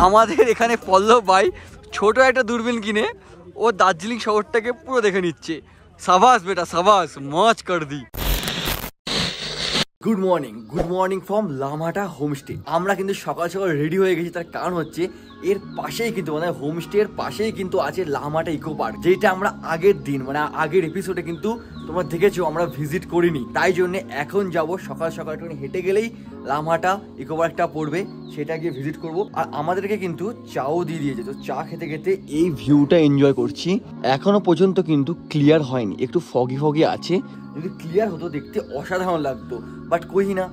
আমাদের এখানে পল্লব ভাই ছোট একটা দূরবীন কিনে ও দার্জিলিং শহরটাকে পুরো দেখে নিচ্ছে। সাবাস বেটা সাবাস, মজ কর দি। Good morning from Lamata homestay. আমরা কিন্তু সকাল সকাল রেডি হয়ে গেছি, তার কারণ হচ্ছে এর পাশেই কিন্তু মানে হোমস্টে এর পাশেই কিন্তু আছে লামাটা ইকো পার্ক, যেটা আমরা আগের দিন মানে আগের এপিসোডে কিন্তু তোমরা দেখেছো আমরা ভিজিট করিনি। তাই জন্য এখন যাব সকাল সকাল একটু হেঁটে গেলেই লামাটা ইকো পার্কটা পড়বে, সেটা গিয়ে ভিজিট করব। আর আমাদেরকে কিন্তু চাও দিয়ে দিয়েছে, তো চা খেতে খেতে এই ভিউটা এনজয় করছি। এখনো পর্যন্ত কিন্তু ক্লিয়ার হয়নি, একটু ফগি আছে। যদি ক্লিয়ার হতো দেখতে অসাধারণ লাগতো, বাট কই না,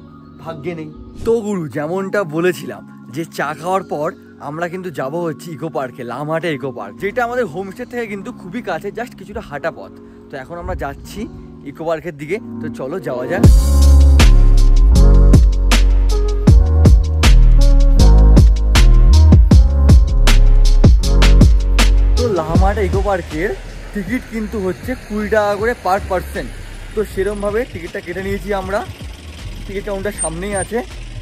ভাগ্যে নেই। তো গুরু যেমনটা বলেছিলাম যে চা খাওয়ার পর আমরা কিন্তু যাব হচ্ছে ইকো পার্কে, লামাটা ইকো পার্ক, যেটা আমাদের হোমস্টে থেকে কিন্তু খুবই কাছে, জাস্ট কিছুটা হাঁটা পথ। তো এখন আমরা যাচ্ছি ইকো পার্কের দিকে, তো চলো যাওয়া যাক। তো লামাটা ইকো পার্কের টিকিট কিন্তু হচ্ছে 20 টাকা করে পার পার্সন। তো সেরকমভাবে টিকিটটা কেটে নিয়েছি আমরা, টিকিট কাউন্টার সামনেই আছে।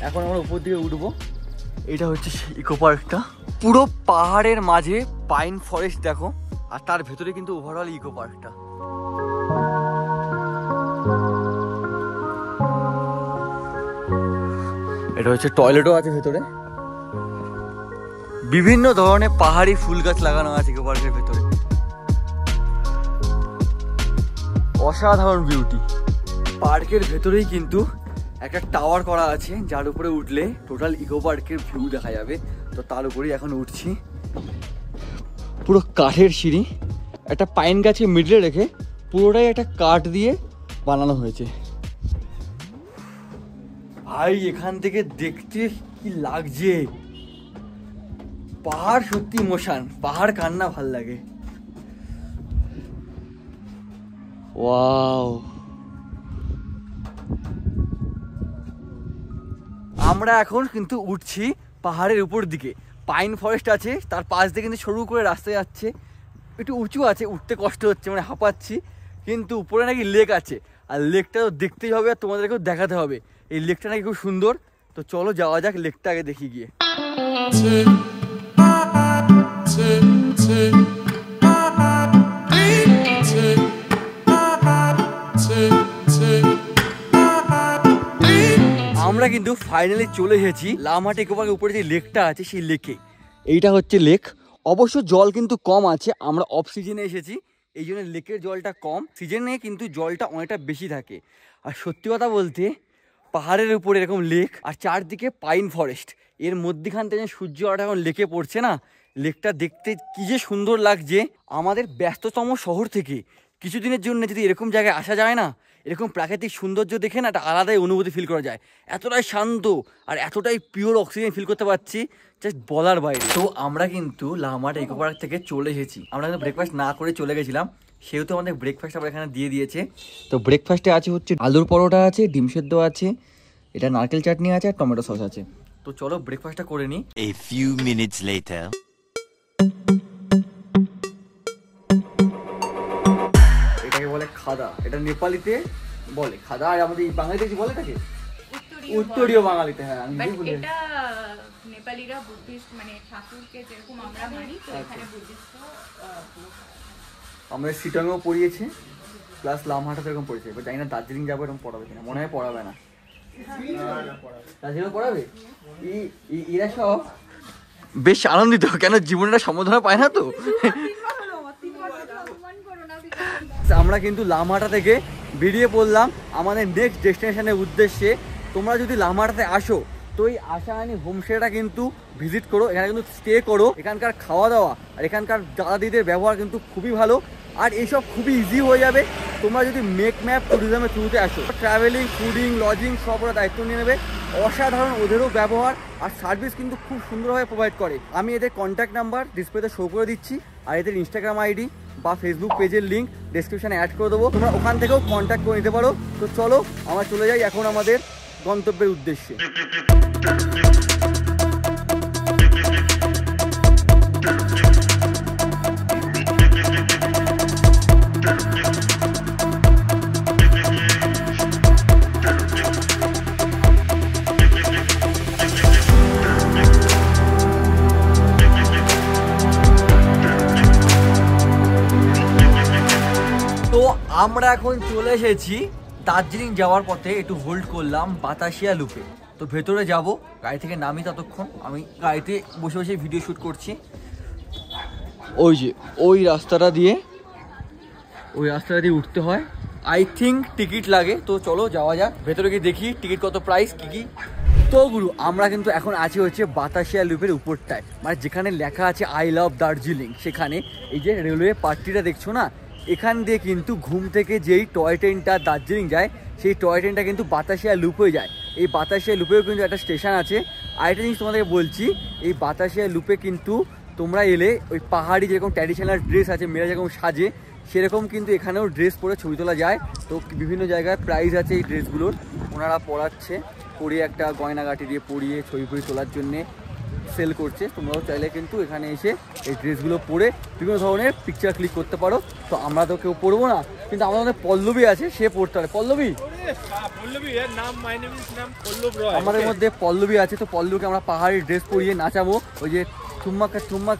এখন আমরা উপর দিকে উঠবো। এটা হচ্ছে ইকো পার্কটা, পুরো পাহাড়ের মাঝে পাইন ফরেস্ট দেখো, আর তার ভেতরে কিন্তু ওভারঅল ইকো পার্কটা। এটা হচ্ছে টয়লেটও আছে ভেতরে, বিভিন্ন ধরনের পাহাড়ি ফুল গাছ লাগানো আছে ইকো পার্কের ভেতরে, অসাধারণ বিউটি। পার্কের ভেতরেই কিন্তু একটা টাওয়ার করা আছে, যার উপরে উঠলে টোটাল ইকো পার্কের ভিউ দেখা যাবে। তো তার উপরেই এখন উঠছি। পুরো কাঠের সিঁড়ি, একটা পাইন গাছে মিডলে রেখে পুরোটাই একটা কাঠ দিয়ে বানানো হয়েছে। ভাই এখান থেকে দেখতে কি লাগছে, পাহাড় সত্যি ইমোশন, পাহাড় কান্না ভাল লাগে। ওয়াও, আমরা এখন কিন্তু উঠছি পাহাড়ের উপর দিকে। পাইন ফরেস্ট আছে, তার পাশ দিয়ে কিন্তু সরু করে রাস্তা যাচ্ছে, একটু উঁচু আছে, উঠতে কষ্ট হচ্ছে, মানে হাঁপাচ্ছি। কিন্তু উপরে নাকি লেক আছে, আর লেকটা তো দেখতেই হবে আর তোমাদেরকেও দেখাতে হবে। এই লেকটা নাকি খুব সুন্দর। তো চলো যাওয়া যাক, লেকটা আগে দেখি গিয়ে। আমরা কিন্তু ফাইনালি চলে এসেছি লামাটা ইকো পার্কের উপরে যে লেকটা আছে সেই লেকে। এইটা হচ্ছে লেক, অবশ্য জল কিন্তু কম আছে, আমরা অফ সিজনে এসেছি এই জন্য লেকের জলটা কম, সিজনে কিন্তু জলটা অনেকটা বেশি থাকে। আর সত্যি কথা বলতে পাহাড়ের উপরে এরকম লেক আর চারদিকে পাইন ফরেস্ট, এর মধ্যখান থেকে সূর্য আলো এখন লেকে পড়ছে না, লেকটা দেখতে কি যে সুন্দর লাগছে। আমাদের ব্যস্ততম শহর থেকে কিছুদিনের জন্য যদি এরকম জায়গায় আসা যায় না, এরকম প্রাকৃতিক সৌন্দর্য দেখে না একটা আলাদাই অনুভূতি ফিল করা যায়। এতটাই শান্ত আর এতটাই পিওর অক্সিজেন ফিল করতে পারছি, জাস্ট বলার বাইরে। তো আমরা কিন্তু লামাটা ইকো পার্ক থেকে চলে এসেছি। আমরা কিন্তু ব্রেকফাস্ট না করে চলে গেছিলাম, সেহেতু আমাদের ব্রেকফাস্ট আবার এখানে দিয়ে দিয়েছে। তো ব্রেকফাস্টে আছে হচ্ছে আলুর পরোটা আছে, ডিম সেদ্ধ আছে, এটা নারকেল চাটনি আছে আর টমেটো সস আছে। তো চলো ব্রেকফাস্টটা করে নিই। A few minutes later. এটাকে বলে খাদা, এটা নেপালিতে বলে খাদা, আর আমাদের বাঙালিতে কি বলে এটাকে উত্তরীয় বাঙালিতে। হ্যাঁ আমি বলি এটা নেপালিরা বুদ্ধিস্ট মানে ঠাকুরকে যেরকম আমরা মানি, তো এখানে বুদ্ধিস্ট আমরা সিটংও পড়িয়েছে প্লাস লামহাটা এরকম পড়েছে। এবার জানি না দার্জিলিং যাবো এরকম পড়াবে কিনা, মনে হয় পড়াবে না। দার্জিলিং পড়াবে, এরা সব বেশ আনন্দিত, কেন জীবনটা সম্বোধনা পায় না তো। আমরা কিন্তু লামহাটা থেকে বেরিয়ে পড়লাম আমাদের নেক্সট ডেস্টিনেশনের উদ্দেশ্যে। তোমরা যদি লামহাটাতে আসো তো এই আশাহানি হোমস্টেটা কিন্তু ভিজিট করো, এখানে কিন্তু স্টে করো। এখানকার খাওয়া দাওয়া আর এখানকার দাদাদিদের ব্যবহার কিন্তু খুবই ভালো, আর এইসব খুবই ইজি হয়ে যাবে তোমরা যদি মেক ম্যাপ ট্যুরিজমের থ্রুতে আসো। ট্রাভেলিং, ফুডিং, লজিং সব ওরা দায়িত্ব নিয়ে নেবে। অসাধারণ ওদেরও ব্যবহার আর সার্ভিস কিন্তু খুব সুন্দরভাবে প্রোভাইড করে। আমি এদের কন্ট্যাক্ট নাম্বার ডিসপ্লেতে শো করে দিচ্ছি, আর এদের ইনস্টাগ্রাম আইডি বা ফেসবুক পেজের লিঙ্ক ডেসক্রিপশনে অ্যাড করে দেবো, তোমরা ওখান থেকেও কন্ট্যাক্ট করে নিতে পারো। তো চলো আমরা চলে যাই এখন আমাদের গন্তব্যের উদ্দেশ্যে। আমরা এখন চলে এসেছি দার্জিলিং যাওয়ার পথে, একটু হোল্ড করলাম বাতাসিয়া লুপে। তো ভেতরে যাব, গাড়ি থেকে নামি, ততক্ষণ আমি গাড়িতে বসে বসে ভিডিও শ্যুট করছি। ওই যে ওই রাস্তাটা দিয়ে উঠতে হয়। আই থিঙ্ক টিকিট লাগে, তো চলো যাওয়া যাক ভেতরে গিয়ে দেখি টিকিট কত, প্রাইস কি। তো গুরু, আমরা কিন্তু এখন আছি হচ্ছে বাতাসিয়া লুপের উপরটায়, মানে যেখানে লেখা আছে আই লাভ দার্জিলিং। সেখানে এই যে রেলওয়ে পার্টিটা দেখছো না, এখান দিয়ে কিন্তু ঘুম থেকে যেই টয় ট্রেনটা দার্জিলিং যায়, সেই টয় ট্রেনটা কিন্তু বাতাসিয়া লুপ হয়ে যায়। এই বাতাসিয়া লুপেও কিন্তু একটা স্টেশন আছে। আরেকটা জিনিস তোমাদেরকে বলছি, এই বাতাসিয়া লুপে কিন্তু তোমরা এলে ওই পাহাড়ি যেরকম ট্র্যাডিশনাল ড্রেস আছে, মেয়েরা যেরকম সাজে, সেরকম কিন্তু এখানেও ড্রেস পরে ছবি তোলা যায়। তো বিভিন্ন জায়গায় প্রাইস আছে এই ড্রেসগুলোর, ওনারা পরাচ্ছে, পরিয়ে একটা গয়নাগাটি দিয়ে পরিয়ে ছবি তোলার জন্যে সেল করছে। তোমরাও চাইলে কিন্তু এখানে এসে এই ড্রেসগুলো পরে বিভিন্ন ধরনের পিকচার ক্লিক করতে পারো। তো আমরা তো কেউ পরবো না, কিন্তু আমাদের মধ্যে পল্লবী আছে, সে পড়তে পারে। পল্লবী, আমাদের মধ্যে পল্লবী আছে, তো পল্লবীকে আমরা পাহাড়ি ড্রেস পরিয়ে নাচাবো। ওই যে ঠুম্মাক ঠুম্মাক,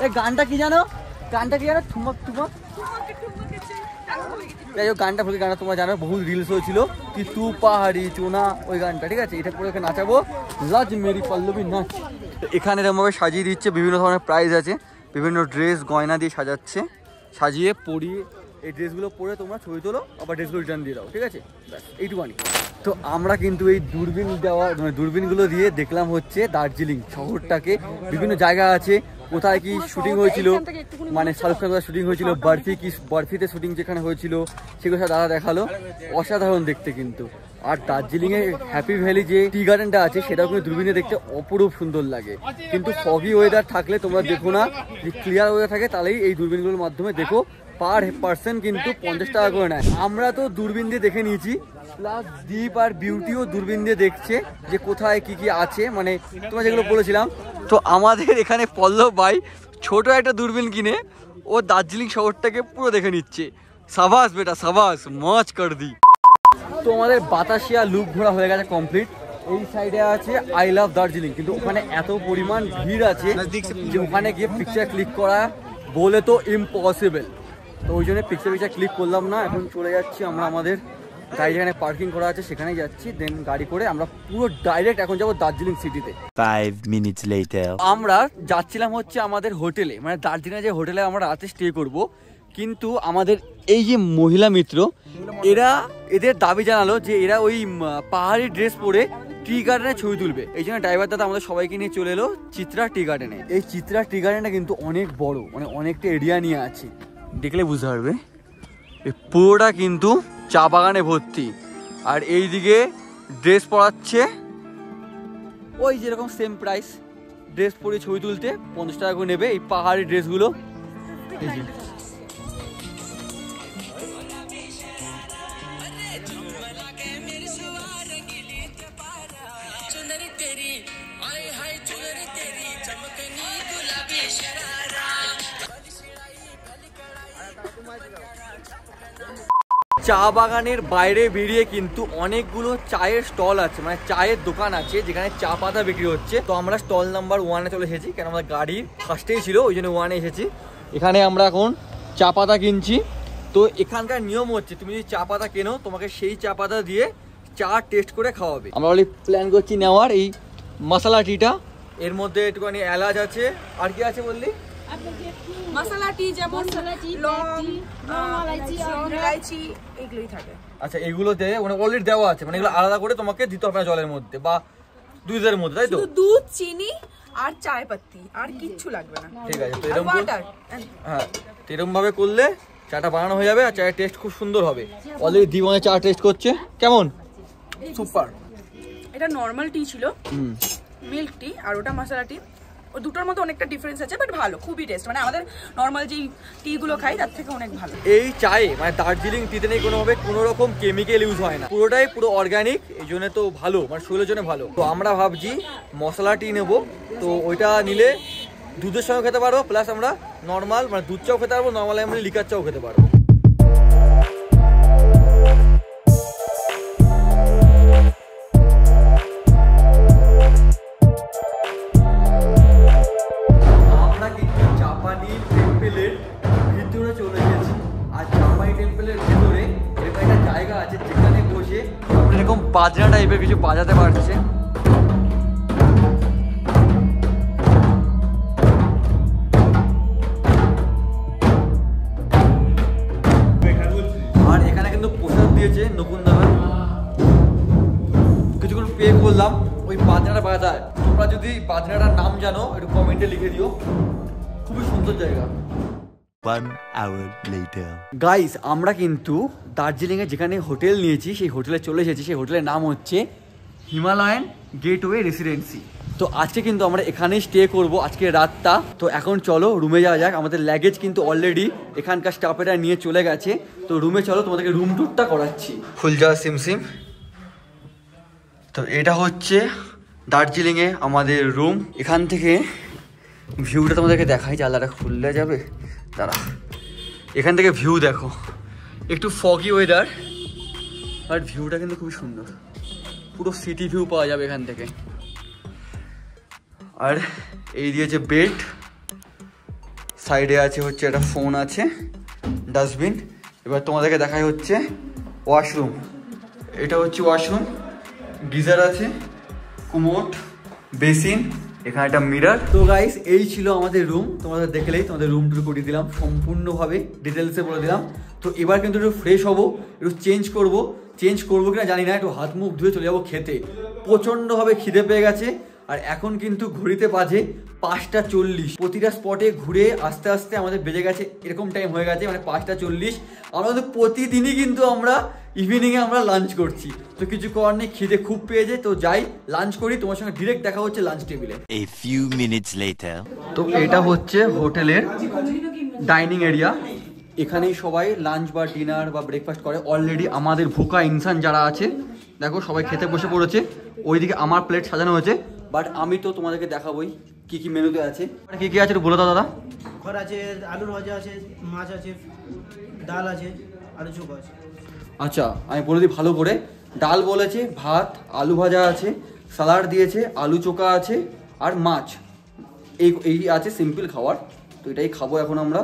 এই গানটা কি জানো, ঠুম্মাক ঠুম্মাক, যাই হোক গানটা তোমরা জানো, বহু রিলস হয়েছিল কি তু পাহাড়ি চোনা, ওই গানটা, ঠিক আছে। এটা পরে ওকে নাচাবো, লাজ মেরি পল্লবী নাচ। এখানে এরকমভাবে সাজিয়ে দিচ্ছে, বিভিন্ন ধরনের প্রাইস আছে, বিভিন্ন ড্রেস গয়না দিয়ে সাজাচ্ছে, সাজিয়ে পরিয়ে এই ড্রেসগুলো পরে তোমরা ছবি তোলো, আবার ড্রেসগুলো রিটার্ন দিয়ে দাও, ঠিক আছে, ব্যাস এইটুকুনি। তো আমরা কিন্তু এই দূরবীনগুলো দিয়ে দেখলাম হচ্ছে দার্জিলিং শহরটাকে, বিভিন্ন জায়গা আছে কোথায় কি শুটিং হয়েছিল, মানে শাহরুখ খান শুটিং হয়েছিল, বরফিতে শুটিং যেখানে হয়েছিল, সেগুলো সব দাদা দেখালো। অসাধারণ দেখতে কিন্তু। আর দার্জিলিংয়ে হ্যাপি ভ্যালি যে টি গার্ডেনটা আছে, সেটাও কিন্তু দূরবীনে দেখতে অপরূপ সুন্দর লাগে। কিন্তু ফগি ওয়েদার থাকলে তোমরা দেখো না, যে ক্লিয়ার ওয়েদার থাকে তাহলেই এই দূরবীনগুলোর মাধ্যমে দেখো। পার পার্সন কিন্তু 50 টাকা করে নেয়। আমরা তো দূরবীন দিয়ে দেখে নিয়েছি, প্লাস দ্বীপ আর বিউটিও দূরবীন দিয়ে দেখছে যে কোথায় কি কি আছে, মানে তোমরা যেগুলো বলেছিলাম। তো আমাদের এখানে পল্লব ভাই ছোট একটা দূরবীন কিনে ও দার্জিলিং শহরটাকে পুরো দেখে নিচ্ছে। সাবাস বেটা সাবাস, মজ কর দি। তো আমাদের বাতাসিয়া লুপ ঘোরা হয়ে গেছে কমপ্লিট। এই সাইডে আছে আই লাভ দার্জিলিং, কিন্তু ওখানে এত পরিমাণ ভিড় আছে যে ওখানে গিয়ে পিকচার ক্লিক করা বলে তো ইম্পসিবল। তো ওই জন্য পিকচার ক্লিক করলাম না। এখন চলে যাচ্ছি আমরা, আমাদের গাড়ি যেখানে পার্কিং করা আছে সেখানেই যাচ্ছি, দেন গাড়ি করে আমরা পুরো ডাইরেক্ট এখন যাবো দার্জিলিং সিটিতে। 5 minutes later. আমরা যাচ্ছিলাম হচ্ছে আমাদের হোটেলে, মানে দার্জিলিং যে হোটেলে আমরা রাতে স্টে করব, কিন্তু আমাদের এই যে মহিলা মিত্র, এদের দাবি জানালো যে এরা ওই পাহাড়ি ড্রেস পরে টি গার্ডেনে ছবি তুলবে। এই জন্য ড্রাইভার দাদা আমাদের সবাইকে নিয়ে চলে এলো চিত্রা টি গার্ডেনে। এই চিত্রা টি গার্ডেনটা কিন্তু অনেক বড়, মানে অনেকটা এরিয়া নিয়ে আছে, দেখলে বুঝতে পারবে। এই পুরোটা কিন্তু চা বাগানে ভর্তি। আর এইদিকে ড্রেস পরাচ্ছে, ওই যেরকম সেম প্রাইস, ড্রেস পরে ছবি তুলতে 50 টাকা করে নেবে এই পাহাড়ি ড্রেসগুলো। চা বাগানের বাইরে বেরিয়ে কিন্তু অনেকগুলো চায়ের স্টল আছে, মানে চায়ের দোকান আছে যেখানে চা পাতা বিক্রি হচ্ছে। তো আমরা স্টল নাম্বার 1-এ চলে এসেছি, কেন আমাদের গাড়ি ফার্স্টেই ছিল, ওই জন্য 1-এ এসেছি। এখানে আমরা এখন চা পাতা কিনছি। তো এখানকার নিয়ম হচ্ছে, তুমি যদি চা পাতা কেনো, তোমাকে সেই চা পাতা দিয়ে চা টেস্ট করে খাওয়াবে। আমরা বলি প্ল্যান করছি নেওয়ার এই মশলা টিটা, এর মধ্যে একটুখানি এলাচ আছে, আর কি আছে বললি, মশলা টি, যেমন লং, ইলাইচি, এগুলোই থাকে। আচ্ছা, এগুলোতে মানে অলরেডি দেওয়া আছে, মানে এগুলো আলাদা করে তোমাকে দিতে হবে না জলের মধ্যে বা দুধের মধ্যে, তাই তো? দুধ, চিনি আর চায় পাতি, আর কিচ্ছু লাগবে না, ঠিক আছে। তো এরকম, হ্যাঁ, এরকম ভাবে করলে চাটা বানানো হয়ে যাবে, আর চায়ের টেস্ট খুব সুন্দর হবে। অলরেডি দিবনে চা টেস্ট করছে, কেমন? সুপার। এটা নর্মাল টি ছিল, মিল্ক টি, আর ওটা মশলা টি। ও দুটোর মধ্যে অনেকটা ডিফারেন্স আছে, বাট ভালো, খুবই টেস্ট, মানে আমাদের নর্মাল যেই টি গুলো খাই তার থেকে অনেক ভালো। এই চায়ে মানে দার্জিলিং টিতে নেই কোনোভাবে কোনো রকম কেমিক্যাল ইউজ হয় না, পুরোটাই পুরো অর্গানিক, এই জন্য তো ভালো, মানে শরীরের জন্য ভালো। তো আমরা ভাবছি মশলা টি নেবো, তো ওইটা নিলে দুধের সঙ্গে খেতে পারবো, প্লাস আমরা নর্মাল মানে দুধ চাও খেতে পারবো, নর্মাল আমরা লিকার চাও খেতে পারবো। টেম্পলের ভিতরে চলে এসেছি, আর চাপাই টেম্পলের ভিতরে এরকম বাজনা টাইপের কিছু বাজাতে পারছে। আর এখানে কিন্তু প্রসাদ দিয়েছে নকুন দাদা, কিছুক্ষণ পে করলাম ওই বাজনাটা বাজায়। তোমরা যদি বাজনাটার নাম জানো একটু কমেন্টে লিখে দিও, খুবই সুন্দর জায়গা। 1 hour later. গাইস আমরা কিন্তু দার্জিলিংয়ে যেখানে হোটেল নিয়েছি সেই হোটেলে চলে এসেছি। সেই হোটেলের নাম হচ্ছে হিমালয়ান গেটওয়ে রেসিডেন্সি। তো আজকে কিন্তু আমরা এখানেই স্টে করব আজকে রাতটা। তো এখন চলো রুমে যাওয়া যাক। আমাদের লাগেজ কিন্তু অলরেডি এখানকার স্টাফেরা নিয়ে চলে গেছে। তো রুমে চলো, তোমাদেরকে রুম টুরটা করাচ্ছি। ফুলজা সিমসিম। তো এটা হচ্ছে দার্জিলিংয়ে আমাদের রুম। এখান থেকে ভিউটা তোমাদেরকে দেখাই, জানলাটা খুললে যাবে, দাঁড়া। এখান থেকে ভিউ দেখো, একটু ফগি ওয়েদার বাট ভিউটা কিন্তু খুবই সুন্দর, পুরো সিটি ভিউ পাওয়া যাবে এখান থেকে। আর এই দিয়েছে বেড, সাইডে আছে হচ্ছে একটা ফোন আছে, ডাস্টবিন। এবার তোমাদেরকে দেখাই হচ্ছে ওয়াশরুম। এটা হচ্ছে ওয়াশরুম, গিজার আছে, কুমোট, বেসিন, এখানে একটা মিরর। তো গাইস এই ছিল আমাদের রুম। তোমাদের দেখলেই তোমাদের রুম টুর করে দিলাম সম্পূর্ণভাবে, ডিটেলসে বলে দিলাম। তো এবার কিন্তু একটু ফ্রেশ হবো, একটু চেঞ্জ করবো কিনা জানি না, একটু হাত মুখ ধুয়ে চলে যাবো খেতে। প্রচণ্ডভাবে খিদে পেয়ে গেছে। আর এখন কিন্তু ঘড়িতে বাজে 5:40। প্রতিটা স্পটে ঘুরে আস্তে আস্তে আমাদের বেজে গেছে এরকম টাইম হয়ে গেছে, মানে 5:40। আমরা কিন্তু প্রতিদিনই কিন্তু আমরা ইভিনিংয়ে আমরা লাঞ্চ করছি। তো কিছু করার নেই, খিদে খুব পেয়ে যায়। তো যাই লাঞ্চ করি, তোমার সঙ্গে ডিরেক্ট দেখা হচ্ছে লাঞ্চ টেবিলে। A few minutes later. তো এটা হচ্ছে হোটেলের ডাইনিং এরিয়া। এখানেই সবাই লাঞ্চ বা ডিনার বা ব্রেকফাস্ট করে। অলরেডি আমাদের ভুকা ইনসান যারা আছে দেখো সবাই খেতে বসে পড়েছে। ওইদিকে আমার প্লেট সাজানো হয়েছে, বাট আমি তো তোমাদেরকে দেখাবোই কি কি মেনুতে আছে। কি কি আছে একটু বলে দাও দাদা। খর আছে, আলুর ভাজা আছে, মাছ আছে, ডাল আছে, আলু চোখা আছে। আচ্ছা আমি বলে দিই ভালো করে। ডাল বলেছে, ভাত, আলু ভাজা আছে, স্যালাড দিয়েছে, আলু চোখা আছে আর মাছ। এই আছে সিম্পল খাবার। তো এটাই খাবো এখন আমরা।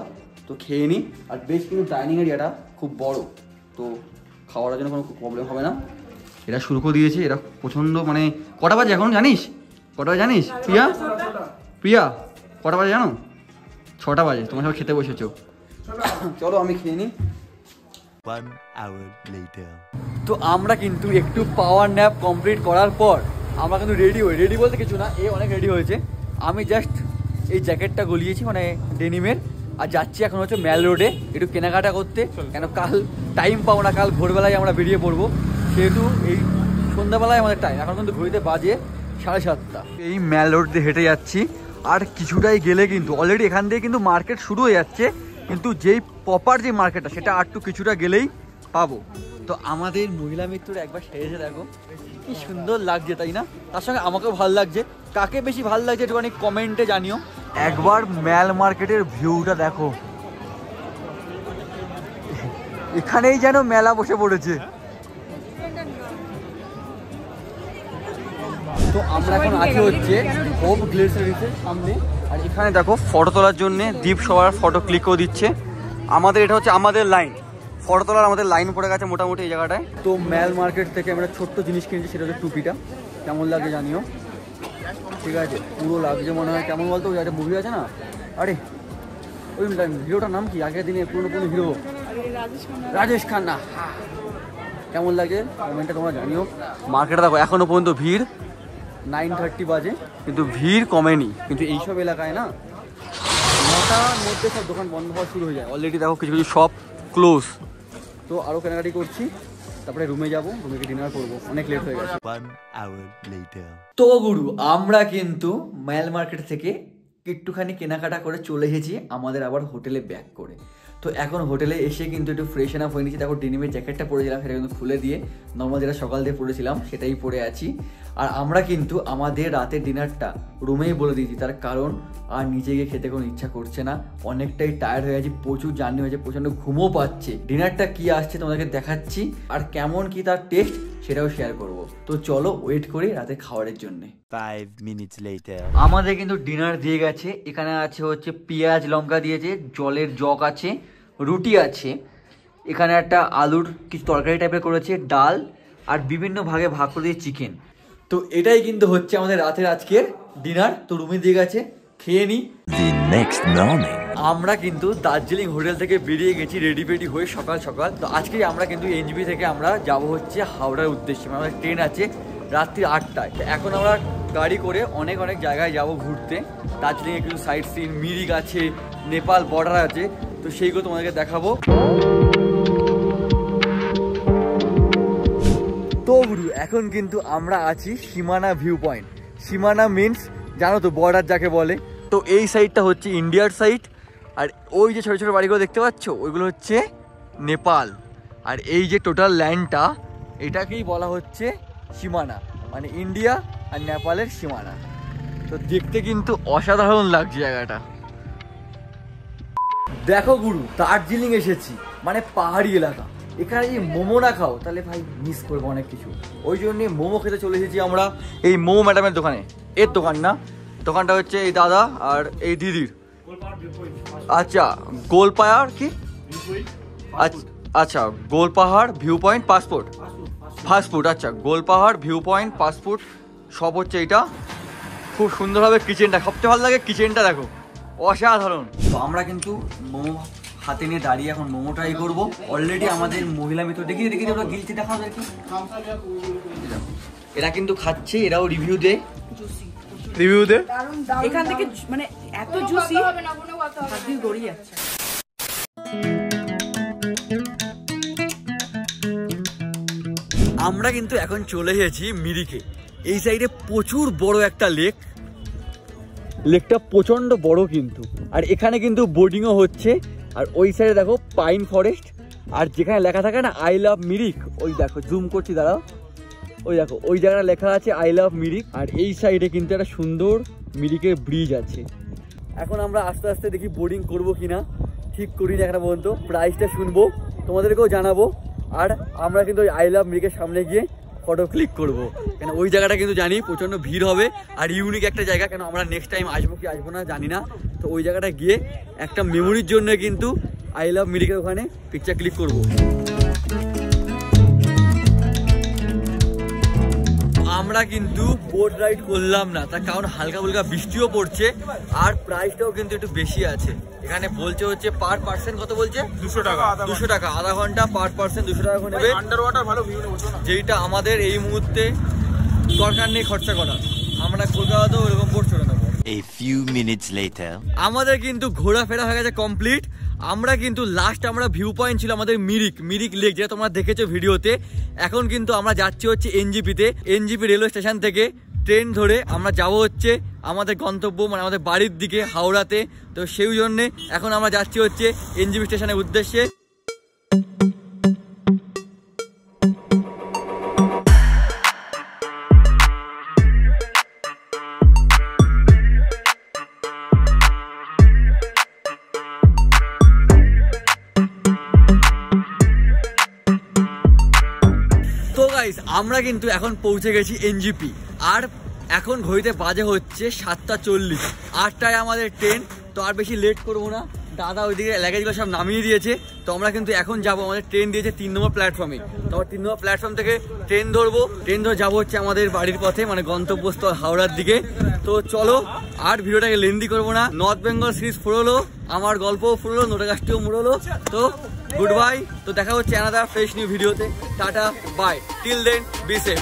তো খেয়ে নিই। আর বেশ কিন্তু ডাইনিং এরিয়াটা খুব বড়, তো খাওয়ার জন্য কোনো প্রবলেম হবে না। এরা শুরু করে দিয়েছে, এরা প্রচণ্ড মানে কটা বাজে এখন জানিস? কটা বাজে জানিস প্রিয়া? প্রিয়া কটা বাজে জানো? 6টা বাজে। তোমার সবাই খেতে বসেছো, চলো আমি খেয়ে নিই। 1 hour later. তো আমরা কিন্তু একটু পাওয়ার ন্যাপ কমপ্লিট করার পর আমরা কিন্তু রেডি বলতে কিছু না, এ অনেক রেডি হয়েছে। আমি জাস্ট এই জ্যাকেটটা গলিয়েছি মানে ডেনিমের, আর যাচ্ছি এখন হচ্ছে ম্যাল রোডে একটু কেনাকাটা করতে। কেন কাল টাইম পাবো না, কাল ভোরবেলায় আমরা বেরিয়ে পড়বো, সেহেতু এই সন্ধ্যাবেলায় আমাদের টাইম। এখন কিন্তু ঘড়িতে বাজে 7:30। এই ম্যাল রোড দিয়ে হেঁটে যাচ্ছি, আর কিছুটাই গেলে কিন্তু অলরেডি এখান থেকে কিন্তু মার্কেট শুরু হয়ে যাচ্ছে, কিন্তু যেই প্রপার যে মার্কেটটা সেটা আর একটু কিছুটা গেলেই পাবো। তো আমাদের মহিলা মিত্ররা একবার সেরেছে দেখো, কি সুন্দর লাগছে তাই না? তার সঙ্গে আমাকেও ভালো লাগছে। কাকে বেশি ভালো লাগছে একটুখানি কমেন্টে জানিও। একবার ম্যাল মার্কেটের ভিউটা দেখো, এখানেই যেন মেলা বসে পড়েছে। তো আমরা এখন আছি হচ্ছে হোপ গ্লেসিয়ারের সামনে, আর এখানে দেখো ফটো তোলার জন্য দীপ সবার ফটো ক্লিক করে দিচ্ছে। আমাদের এটা হচ্ছে আমাদের লাইন, ফটো তোলার আমাদের লাইন পড়ে গেছে মোটামুটি এই জায়গাটায়। তো ম্যাল মার্কেট থেকে আমরা ছোট্ট জিনিস কিনেছি, সেটা হচ্ছে টুপিটা। কেমন লাগে জানিও, ঠিক আছে? পুরো লাগছে মনে হয় কেমন বলতো, ওই একটা মুভি আছে না, আরে ওই হিরোটার নাম কি, আগের দিনে পুরনো হিরো রাজেশ খান্না। কেমন লাগে কমেন্টে তোমরা জানিও। মার্কেটে দেখো এখনো পর্যন্ত ভিড়, 9:30 বাজে কিন্তু ভিড় কমেনি। কিন্তু এইসব এলাকায় না 9টার মধ্যে সব দোকান বন্ধ হওয়া শুরু হয়ে যায়। অলরেডি দেখো কিছু কিছু শপ ক্লোজ। তো আরও কেনাকাটি করছি, তারপরে রুমে যাবো, রুমে গিয়ে ডিনার করবো, অনেক লেট হয়ে গেছে। 1 hour later. তো গুরু আমরা কিন্তু ম্যাল মার্কেট থেকে একটুখানি কেনাকাটা করে চলে এসেছি আমাদের আবার হোটেলে ব্যাক করে। তো এখন হোটেলে এসে কিন্তু একটু ফ্রেশন আপ হয়ে নিচ্ছি। দেখো ডেনিমের জ্যাকেটটা পরেছিলাম, সেটা কিন্তু খুলে দিয়ে নর্মাল যেটা সকাল দিয়ে পরেছিলাম সেটাই পরে আছি। আর আমরা কিন্তু আমাদের রাতের ডিনারটা রুমেই বলে দিয়েছি, তার কারণ আর নিচে গিয়ে খেতে কোনো ইচ্ছা করছে না, অনেকটাই টায়ার্ড হয়ে গেছি, প্রচুর জার্নি হয়েছে, প্রচণ্ড ঘুমও পাচ্ছে। ডিনারটা কি আসছে তোমাদেরকে দেখাচ্ছি, আর কেমন কি তার টেস্ট সেটাও শেয়ার করব। তো চলো ওয়েট করি রাতে খাবারের জন্য। 5 minutes later. আমাদের কিন্তু ডিনার দিয়ে গেছে। এখানে আছে হচ্ছে পেঁয়াজ লঙ্কা দিয়েছে, জলের জগ আছে, রুটি আছে, এখানে একটা আলুর কিছু তরকারি টাইপের করেছে, ডাল, আর বিভিন্ন ভাগে ভাগ করে দিয়ে চিকেন। তো এটাই কিন্তু হচ্ছে আমাদের রাতের আজকের ডিনার। তো রুমে দিয়ে গেছে, খেয়ে নিই। The next morning. আমরা কিন্তু দার্জিলিং হোটেল থেকে বেরিয়ে গেছি রেডি ফেডি হয়ে সকাল সকাল। তো আজকে আমরা কিন্তু এনজিপি থেকে আমরা যাব হচ্ছে হাওড়ার উদ্দেশ্যে। আমাদের ট্রেন আছে রাত্রি 8টায়। তো এখন আমরা গাড়ি করে অনেক অনেক জায়গায় যাব ঘুরতে। দার্জিলিংয়ে কিছু সাইট সিন, মিরিক আছে, নেপাল বর্ডার আছে, তো সেইগুলো তোমাদেরকে দেখাবো। তো গুরু এখন কিন্তু আমরা আছি সীমানা ভিউ পয়েন্ট। সীমানা মিনস জানো তো বর্ডার যাকে বলে। তো এই সাইডটা হচ্ছে ইন্ডিয়ার সাইড, আর ওই যে ছোটো ছোটো বাড়িগুলো দেখতে পাচ্ছ ওইগুলো হচ্ছে নেপাল। আর এই যে টোটাল ল্যান্ডটা এটাকেই বলা হচ্ছে সীমানা, মানে ইন্ডিয়া আর নেপালের সীমানা। তো দেখতে কিন্তু অসাধারণ লাগছে জায়গাটা। দেখো গুরু, দার্জিলিং এসেছি মানে পাহাড়ি এলাকা, এখানে যদি মোমো না খাও তাহলে ভাই মিস করবো অনেক কিছু। ওই জন্যে মোমো খেতে চলে এসেছি আমরা এই মোমো ম্যাডামের দোকানে। এর দোকান না, দোকানটা হচ্ছে এই দাদা আর এই দিদির। আচ্ছা, গোলপাহাড় কি? আচ্ছা, Golpahar view point passport fast food. আচ্ছা, গোলপাহাড় ভিউ পয়েন্ট পাসপোর্ট সব হচ্ছে এইটা। খুব সুন্দরভাবে কিচেনটা, সবচেয়ে ভালো লাগে কিচেনটা, দেখো অসাধারণ। তো আমরা কিন্তু মোমো হাতে নিয়ে দাঁড়িয়ে এখন মোমো ট্রাই করবো। অলরেডি আমাদের মহিলা মিত্র দেখি ওরা গিলতে দেখা দেখি, এরা কিন্তু খাচ্ছে, এরাও রিভিউ দে। এখান থেকে মানে এত জুসি হাত দিয়ে গড়িয়ে যাচ্ছে। আমরা কিন্তু এখন চলে এসেছি মিরিকে। এই সাইডে প্রচুর বড় একটা লেক, লেকটা প্রচন্ড বড় কিন্তু। আর এখানে কিন্তু বোটিংও হচ্ছে। আর ওই সাইডে দেখো পাইন ফরেস্ট, আর যেখানে লেখা থাকে না আই লাভ মিরিক, ওই দেখো জুম করছি দাঁড়াও, ওই দেখো ওই জায়গাটা লেখা আছে আই লাভ মিরিক। আর এই সাইডে কিন্তু একটা সুন্দর মিরিকের ব্রিজ আছে। এখন আমরা আস্তে আস্তে দেখি বোটিং করবো কিনা, ঠিক করি না একটা পর্যন্ত। প্রাইসটা শুনবো, তোমাদেরকেও জানাবো। আর আমরা কিন্তু ওই আই লাভ মিরিকের সামনে গিয়ে ফটো ক্লিক করবো, কেন ওই জায়গাটা কিন্তু জানি প্রচণ্ড ভিড় হবে আর ইউনিক একটা জায়গা। কেন আমরা নেক্সট টাইম আসবো কি আসবো না জানি না। তো ওই জায়গাটা গিয়ে একটা মেমোরির জন্য কিন্তু আই লাভ মিরিকের ওখানে পিকচার ক্লিক করবো। আমরা কিন্তু বোট রাইড করলাম না, তার কারণ হালকা ফুলকা বৃষ্টিও পড়ছে আর প্রাইসটাও কিন্তু একটু বেশি আছে। এখানে বলছে হচ্ছে পার পার্সন কত বলছে? 200 টাকা। 200 টাকা আধা ঘন্টা, পার পার্সন 200 টাকা করে নেবে। আন্ডার ওয়াটার ভালো ভিউ নেবো, যেটা আমাদের এই মুহূর্তে দরকার নেই খরচা করা। আমরা কলকাতাতেও এরকম বোট চলে নেবো। A few minutes later. আমাদের কিন্তু ঘোরাফেরা হয়ে গেছে কমপ্লিট। আমরা কিন্তু লাস্ট আমরা ভিউ পয়েন্ট ছিল আমাদের মিরিক লেক, যেটা তোমরা দেখেছো ভিডিওতে। এখন কিন্তু আমরা যাচ্ছি হচ্ছে এনজিপিতে। এনজিপি রেলওয়ে স্টেশন থেকে ট্রেন ধরে আমরা যাব হচ্ছে আমাদের গন্তব্য, মানে আমাদের বাড়ির দিকে হাওড়াতে। তো সেই জন্যে এখন আমরা যাচ্ছি হচ্ছে এনজিপি স্টেশনের উদ্দেশ্যে। তো গাইস, আমরা কিন্তু এখন পৌঁছে গেছি এনজিপি। আর এখন ঘড়িতে বাজে হচ্ছে 7:40। 8টায় আমাদের ট্রেন। তো আর বেশি লেট করবো না, দাদা ওইদিকে লাগেজগুলো সব নামিয়ে দিয়েছে। তো আমরা কিন্তু এখন যাবো, আমাদের ট্রেন দিয়েছে 3 নম্বর প্ল্যাটফর্মে। তো 3 নম্বর প্ল্যাটফর্ম থেকে ট্রেন ধরবো। ট্রেন ধরে যাবো হচ্ছে আমাদের বাড়ির পথে, মানে গন্তব্যস্থল হাওড়ার দিকে। তো চলো আর ভিডিওটাকে লেন্দি করবো না। নর্থ বেঙ্গল সিরিজ ফুরলো, আমার গল্পও ফুরলো, নোটাগাছটিও মুড়লো। তো গুড বাই। তো দেখা হচ্ছে অ্যানাদার ফ্রেশ নিউ ভিডিওতে। Tata bye, till then be safe.